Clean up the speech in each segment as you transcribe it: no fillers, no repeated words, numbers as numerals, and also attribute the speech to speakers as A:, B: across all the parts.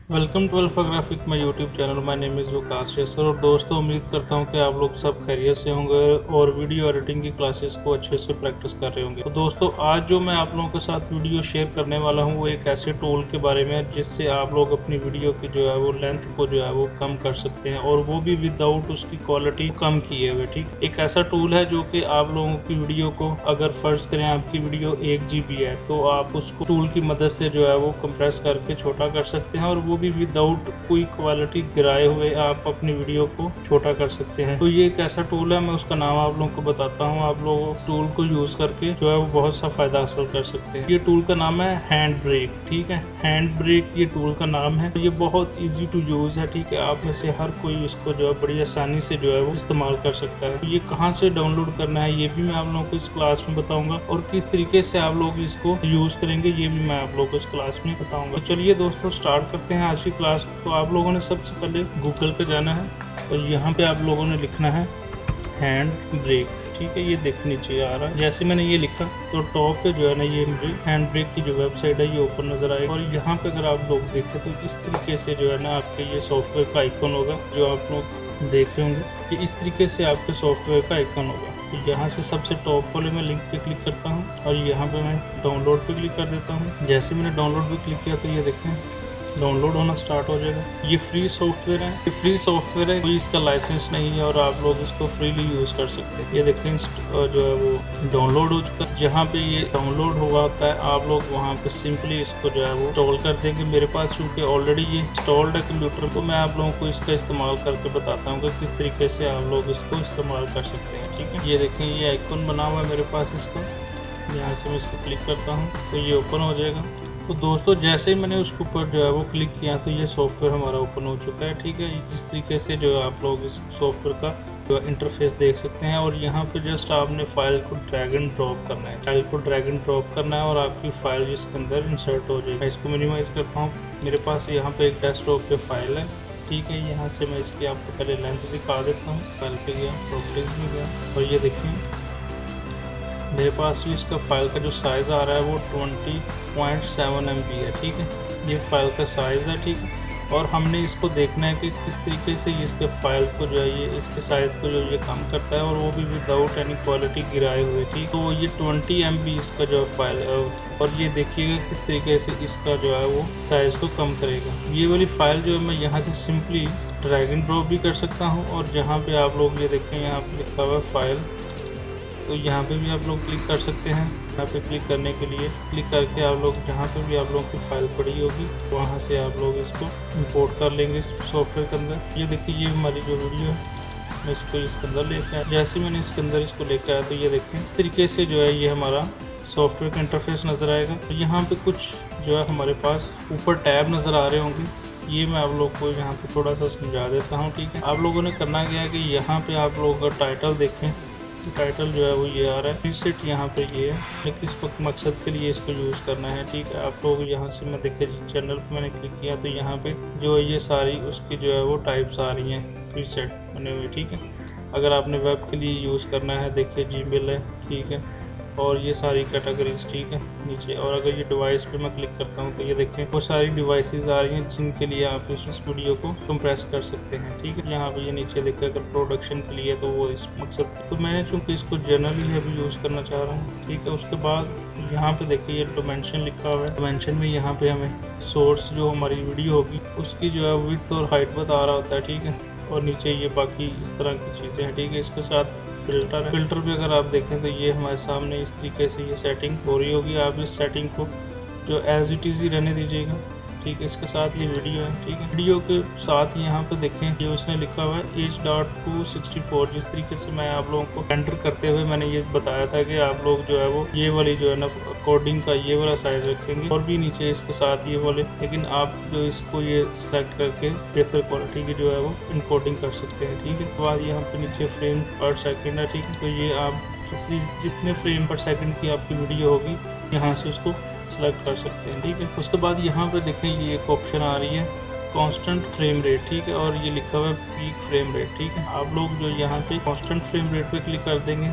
A: Welcome to Alphagraphic my YouTube channel. My name is Waqas Shesar. और दोस्तों, उम्मीद करता हूं कि आप लोग सब खैरियत से होंगे और वीडियो एडिटिंग की क्लासेस को अच्छे से प्रैक्टिस कर रहे होंगे। तो दोस्तों, आज जो मैं आप लोगों के साथ वीडियो शेयर करने वाला हूं वो एक ऐसे टूल के बारे में है जिससे आप लोग अपनी वीडियो की जो है वो लेंथ को जो है वो कम कर सकते हैं, और वो भी विदाउट उसकी क्वालिटी कम किए हुए। ठीक, एक ऐसा टूल है जो कि आप लोगों की वीडियो को, अगर फर्ज करें आपकी वीडियो 1 GB है, तो आप उसको टूल की मदद से जो है वो कंप्रेस करके छोटा कर सकते हैं, और वो भी विदाउट कोई क्वालिटी गिराए हुए आप अपनी वीडियो को छोटा कर सकते हैं। तो ये एक ऐसा टूल है, मैं उसका नाम आप लोगों को बताता हूँ। आप लोग टूल को यूज करके जो है वो बहुत सा फायदा हासिल कर सकते हैं। ये टूल का नाम है हैंड ब्रेक। ठीक है, हैंड ब्रेक ये टूल का नाम है। ये बहुत ईजी टू यूज है। ठीक है, आप में से हर कोई इसको जो है बड़ी आसानी से जो है वो इस्तेमाल कर सकता है। ये कहाँ से डाउनलोड करना है ये भी मैं आप लोगों को इस क्लास में बताऊंगा, और किस तरीके से आप लोग इसको यूज करेंगे ये भी मैं आप लोगों को इस क्लास में बताऊंगा। तो चलिए दोस्तों, स्टार्ट करते हैं आज की क्लास। तो आप लोगों ने सबसे पहले गूगल पे जाना है और यहाँ पे आप लोगों ने लिखना है हैंड ब्रेक। ठीक है, ये देखनी चाहिए आ रहा है। जैसे मैंने ये लिखा तो टॉप पे जो है ना ये हैंड ब्रेक की जो वेबसाइट है ये ओपन नजर आएगी, और यहाँ पे अगर आप लोग देखें तो इस तरीके से जो है ना आपके ये सॉफ्टवेयर का आइकन होगा जो आप लोग देख रहे होंगे कि इस तरीके से आपके सॉफ्टवेयर का आइकन होगा। तो यहाँ से सबसे टॉप वाले में लिंक पे क्लिक करता हूँ और यहाँ पे मैं डाउनलोड पे क्लिक कर देता हूँ। जैसे मैंने डाउनलोड पे क्लिक किया तो ये देखें डाउनलोड होना स्टार्ट हो जाएगा। ये फ्री सॉफ्टवेयर है, ये फ्री सॉफ्टवेयर है, कोई इसका लाइसेंस नहीं है और आप लोग इसको फ्रीली यूज कर सकते हैं। ये देखें जो है वो डाउनलोड हो चुका है। जहाँ पे ये डाउनलोड हुआ होता है आप लोग वहाँ पे सिंपली इसको जो है वो इंस्टॉल कर देंगे। मेरे पास चूँकि ऑलरेडी ये इंस्टॉल्ड है कंप्यूटर, तो मैं आप लोगों को इसका इस्तेमाल करके बताता हूँ कि किस तरीके से आप लोग इसको इस्तेमाल कर सकते हैं। ठीक है, ये देखें ये आइकन बना हुआ है मेरे पास। इसको यहाँ से मैं इसको क्लिक करता हूँ तो ये ओपन हो जाएगा। तो दोस्तों, जैसे ही मैंने उसके ऊपर जो है वो क्लिक किया तो ये सॉफ्टवेयर हमारा ओपन हो चुका है। ठीक है, इस तरीके से जो है आप लोग इस सॉफ्टवेयर का जो इंटरफेस देख सकते हैं, और यहाँ पे जस्ट आपने फाइल को ड्रैग एंड ड्रॉप करना है। फाइल को ड्रैग एंड ड्रॉप करना है और आपकी फाइल जिसके अंदर इंसर्ट हो जाएगी। मैं इसको मिनिमाइज करता हूँ। मेरे पास यहाँ पे एक डेस्कटॉप पे फाइल है। ठीक है, यहाँ से मैं इसकी आपको पहले लेंथ दिखा देता हूँ। फाइल पे गया, प्रॉपर्टीज में गया, और ये देखिए मेरे पास जो इसका फाइल का जो साइज़ आ रहा है वो 20.7 MB है। ठीक है, ये फाइल का साइज़ है। ठीक है, और हमने इसको देखना है कि किस तरीके से इसके फाइल को जो है ये इसके साइज़ को जो ये कम करता है, और वो भी विदाउट एनी क्वालिटी गिराए हुए। ठीक, तो ये 20 MB इसका जो फाइल है, और ये देखिएगा किस तरीके से इसका जो है वो साइज़ को कम करेगा। ये वाली फाइल जो है मैं यहाँ से सिंपली ड्रैग एंड ड्रॉप भी कर सकता हूँ, और जहाँ पे आप लोग ये देखें यहाँ पे लिखा हुआ है फाइल, तो यहाँ पे भी आप लोग क्लिक कर सकते हैं। यहाँ पे क्लिक करने के लिए क्लिक करके आप लोग जहाँ पे भी आप लोगों की फाइल पड़ी होगी वहाँ से आप लोग इसको इंपोर्ट कर लेंगे इस सॉफ्टवेयर के अंदर। ये देखिए ये हमारी जो वीडियो है मैं इसको इसके अंदर लेके आया। जैसे मैंने इसके अंदर इसको लेके आया तो ये देखें इस तरीके से जो है ये हमारा सॉफ्टवेयर का इंटरफेस नज़र आएगा। तो यहाँ पे कुछ जो है हमारे पास ऊपर टैब नज़र आ रहे होंगे, ये मैं आप लोग को यहाँ पे थोड़ा सा समझा देता हूँ। ठीक है, आप लोगों ने करना क्या है कि यहाँ पे आप लोग अगर टाइटल देखें, टाइटल जो है वो ये आ रहा है प्रीसेट, यहाँ पे ये है किस मकसद के लिए इसको यूज़ करना है। ठीक है, आप लोग यहाँ से मैं देखे चैनल पे मैंने क्लिक किया तो यहाँ पे जो है ये सारी उसकी जो है वो टाइप्स आ रही हैं प्रीसेट बने हुए। ठीक है, अगर आपने वेब के लिए यूज़ करना है देखिए जीमेल है। ठीक है, और ये सारी कैटेगरीज ठीक है नीचे। और अगर ये डिवाइस पे मैं क्लिक करता हूँ तो ये देखें वो सारी डिवाइसेस आ रही हैं जिनके लिए आप इस वीडियो को कंप्रेस कर सकते हैं। ठीक है, यहाँ पे ये नीचे देखा अगर प्रोडक्शन के लिए तो वो इस मकसद, तो मैंने चूँकि इसको जनरली अभी यूज़ करना चाह रहा हूँ। ठीक है, उसके बाद यहाँ पे देखिए ये डायमेंशन लिखा हुआ है। डायमेंशन में यहाँ पे हमें सोर्स जो हमारी वीडियो होगी उसकी जो है विड्थ और हाइट बता रहा होता है। ठीक है, और नीचे ये बाकी इस तरह की चीज़ें हैं। ठीक है, इसके साथ फिल्टर है। फिल्टर भी अगर आप देखें तो ये हमारे सामने इस तरीके से ये सेटिंग हो रही होगी। आप इस सेटिंग को जो एज इट इज़ ही रहने दीजिएगा। ठीक है, इसके साथ ये वीडियो है। ठीक है, वीडियो के साथ यहाँ पे देखें ये उसने लिखा हुआ है H.264। जिस तरीके से मैं आप लोगों को एंटर करते हुए मैंने ये बताया था कि आप लोग जो है वो ये वाली जो है ना कोडिंग का ये वाला साइज रखेंगे, और भी नीचे इसके साथ ये वाले, लेकिन आप जो इसको ये सिलेक्ट करके बेहतर क्वालिटी की जो है वो इनकोडिंग कर सकते हैं। ठीक है, उसके बाद यहाँ पे नीचे फ्रेम पर सेकेंड है। ठीक है, तो ये आप जितने फ्रेम पर सेकेंड की आपकी वीडियो होगी यहाँ से उसको सेलेक्ट कर सकते हैं। ठीक है, उसके बाद यहाँ पे देखें ये एक ऑप्शन आ रही है कांस्टेंट फ्रेम रेट। ठीक है, और ये लिखा हुआ है पीक फ्रेम रेट। ठीक है, आप लोग जो यहाँ पे कांस्टेंट फ्रेम रेट पे क्लिक कर देंगे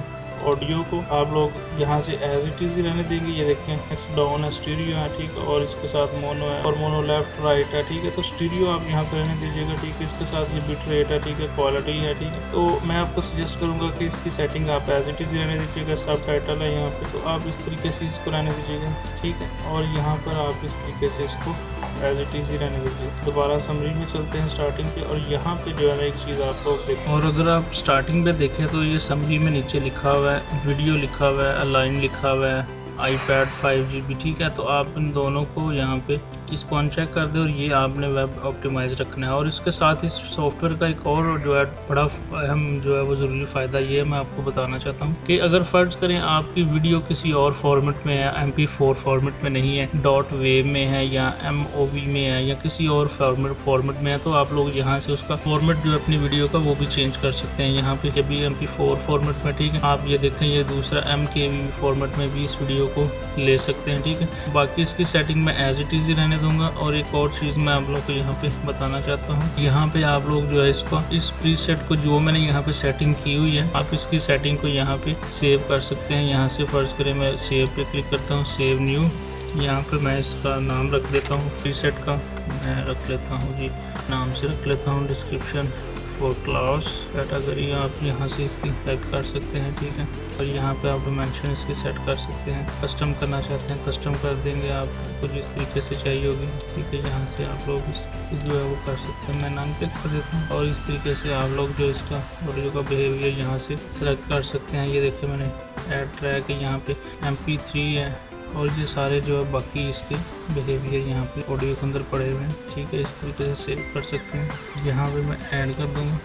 A: ऑडियो को आप लोग यहाँ से एज इट इज ही रहने देंगे। ये देखें डाउन है, स्टीरियो है, ठीक है, और इसके साथ मोनो है और मोनो लेफ्ट राइट है, ठीक है। तो स्टीरियो आप यहाँ पे रहने दीजिएगा, ठीक है। इसके साथ ये बिट रेट है, ठीक है, क्वालिटी है, ठीक है। तो मैं आपको सजेस्ट करूँगा कि इसकी सेटिंग आप एज इट इज रहने दीजिएगा। सब टाइटल है यहाँ पे, तो आप इस तरीके से इसको रहने दीजिएगा, ठीक है। और यहाँ पर आप इस तरीके से इसको एज इट इज ही रहने दीजिए। दोबारा समरी में चलते हैं स्टार्टिंग पे, और यहाँ पे जो है ना एक चीज़ आप लोग देखें, और अगर आप स्टार्टिंग पे देखें तो ये समरी में नीचे लिखा हुआ है वीडियो लिखा हुआ है, अलाइन लिखा हुआ है, iPad 5GB, ठीक है। तो आप इन दोनों को यहाँ पे इसको अनचेक कर दें, और ये आपने वेब ऑप्टिमाइज रखना है। और इसके साथ इस सॉफ्टवेयर का एक और जो है बड़ा अहम जो है वो ज़रूरी फ़ायदा ये मैं आपको बताना चाहता हूँ कि अगर फ़र्ज़ करें आपकी वीडियो किसी और फॉर्मेट में है, MP4 फॉर्मेट में नहीं है, .wav में है या MOV में है या किसी और फॉर्मेट में है, तो आप लोग यहाँ से उसका फॉर्मेट जो है अपनी वीडियो का वो भी चेंज कर सकते हैं। यहाँ पे जब भी MP4 फॉर्मेट में, ठीक है, आप ये देखें ये दूसरा MKV फॉर्मेट में भी इस वीडियो को ले सकते हैं, ठीक है। बाकी इसकी सेटिंग में एज इट इज ही रहने दूंगा। और एक और चीज़ मैं आप लोग को यहाँ पे बताना चाहता हूँ, यहाँ पे आप लोग जो है इसको इस प्रीसेट को जो मैंने यहाँ पे सेटिंग की हुई है, आप इसकी सेटिंग को यहाँ पे सेव कर सकते हैं। यहाँ से फर्ज करें मैं सेव पे क्लिक करता हूँ, सेव न्यू, यहाँ पे मैं इसका नाम रख देता हूँ प्रीसेट का, मैं रख लेता हूँ जी, नाम से रख लेता हूँ डिस्क्रिप्शन फॉर क्लास कैटेगरी। आप यहाँ से इसकी सेलेक्ट कर सकते हैं, ठीक है। और यहाँ पे आप डायमेंशन इसकी सेट कर सकते हैं। कस्टम करना चाहते हैं कस्टम कर देंगे, आपको जिस तरीके से चाहिए होगी, ठीक है। यहाँ से आप लोग जो है वो कर सकते हैं। मैं नाम पे कर देता हूँ, और इस तरीके से आप लोग जो इसका ऑडियो का बिहेवियर यहाँ से सेलेक्ट कर सकते हैं। ये देखिए मैंने ऐड ट्रैक है, यहाँ पे MP3 है, और ये सारे जो है बाकी इसके बिहेवियर यहाँ पे ऑडियो के अंदर पड़े हुए हैं, ठीक है। इस तरीके से सेव कर सकते हैं। यहाँ पे मैं ऐड कर दूँगा,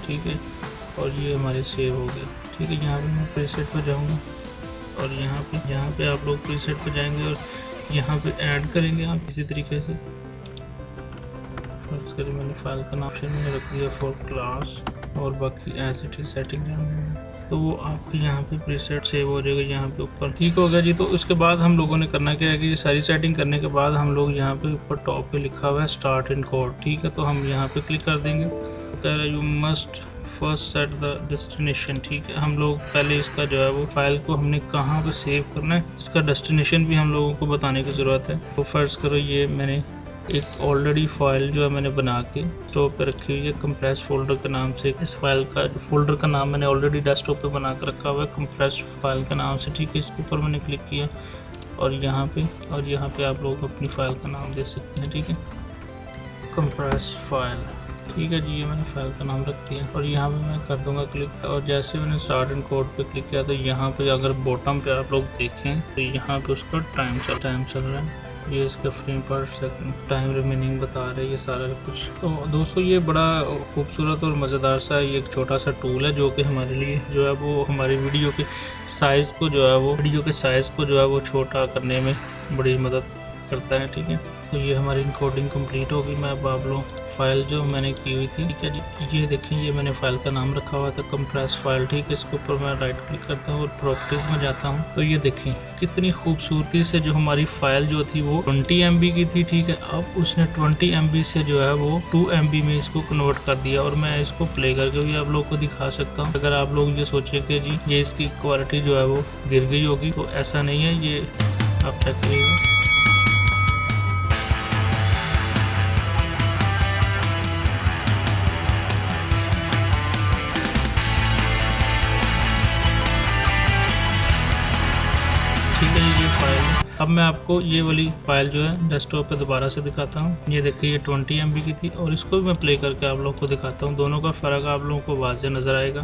A: ठीक है, और ये हमारे सेव हो गए, ठीक है। यहाँ पे मैं प्रीसेट पर जाऊँगा, और यहाँ पे आप लोग प्रीसेट पर जाएंगे और यहाँ पे ऐड करेंगे आप इसी तरीके से। फर्स्ट करिए मैंने फाइल का नाम ऑप्शन में रख दिया फॉर क्लास, और बाकी एज इट इज सेटिंग तो वो आपके यहाँ पे प्रीसेट सेव हो जाएगा यहाँ पे ऊपर, ठीक हो गया जी। तो उसके बाद हम लोगों ने करना क्या है कि ये सारी सेटिंग करने के बाद हम लोग यहाँ पे ऊपर टॉप पे लिखा हुआ है स्टार्ट इन कोड, ठीक है। तो हम यहाँ पे क्लिक कर देंगे, कह रहा है you must first set the destination, ठीक है। हम लोग पहले इसका जो है वो फाइल को हमने कहाँ पे सेव करना है, इसका डेस्टिनेशन भी हम लोगों को बताने की ज़रूरत है। तो फर्स्ट करो ये मैंने एक ऑलरेडी फाइल जो है मैंने बना के डेस्कटॉप पे रखी हुई है कंप्रेस फोल्डर के नाम से। इस फाइल का फोल्डर का नाम मैंने ऑलरेडी डेस्कटॉप पे बना कर रखा हुआ है कंप्रेस फाइल के नाम से, ठीक है। इसके ऊपर मैंने क्लिक किया, और यहाँ पे आप लोग अपनी फाइल का नाम दे सकते हैं, ठीक है, कंप्रेस फाइल, ठीक है जी। ये मैंने फाइल का नाम रख दिया, और यहाँ पे मैं कर दूंगा क्लिक। और जैसे मैंने स्टार्ट इन कोड पे क्लिक किया तो यहाँ पे अगर बॉटम पे आप लोग देखें तो यहाँ पे उसका टाइम चल रहा है, ये इसका फ्रेम पर सेकंड टाइम रिमेनिंग बता रहे हैं, ये सारा कुछ। तो दोस्तों ये बड़ा खूबसूरत और मज़ेदार सा ये एक छोटा सा टूल है जो कि हमारे लिए जो है वो हमारी वीडियो के साइज़ को जो है वो छोटा करने में बड़ी मदद करता है, ठीक है। तो ये हमारी इनकोडिंग कंप्लीट होगी। मैं अब आप लोग फाइल जो मैंने की हुई थी, ठीक है जी, ये देखें ये मैंने फाइल का नाम रखा हुआ था कंप्रेस फाइल, ठीक है। इसके ऊपर मैं राइट क्लिक करता हूँ और प्रॉपर्टीज में जाता हूँ, तो ये देखें कितनी खूबसूरती से जो हमारी फाइल जो थी वो 20 MB की थी, ठीक है। अब उसने 20 MB से जो है वो 2 MB में इसको कन्वर्ट कर दिया, और मैं इसको प्ले करके भी आप लोग को दिखा सकता हूँ। अगर आप लोग ये सोचे कि जी ये इसकी क्वालिटी जो है वो गिर गई होगी, तो ऐसा नहीं है, ये आप चेक करिएगा। ठीक है ये फाइल। अब मैं आपको ये वाली फाइल जो है डेस्कटॉप पे दोबारा से दिखाता हूँ। ये देखिए ये 20 MB की थी, और इसको भी मैं प्ले करके आप लोग को दिखाता हूँ। दोनों का फ़र्क आप लोगों को वाज़ेह नज़र आएगा।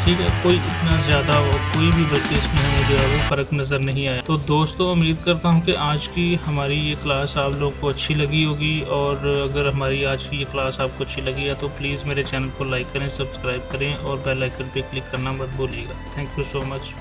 A: ठीक है, कोई इतना ज़्यादा कोई भी बल्कि इसमें हमें जो है वो फ़र्क नज़र नहीं आया। तो दोस्तों उम्मीद करता हूँ कि आज की हमारी ये क्लास आप लोग को अच्छी लगी होगी, और अगर हमारी आज की ये क्लास आपको अच्छी लगी है तो प्लीज़ मेरे चैनल को लाइक करें, सब्सक्राइब करें, और बेल आइकन पे क्लिक करना मत भूलिएगा। Thank you so much.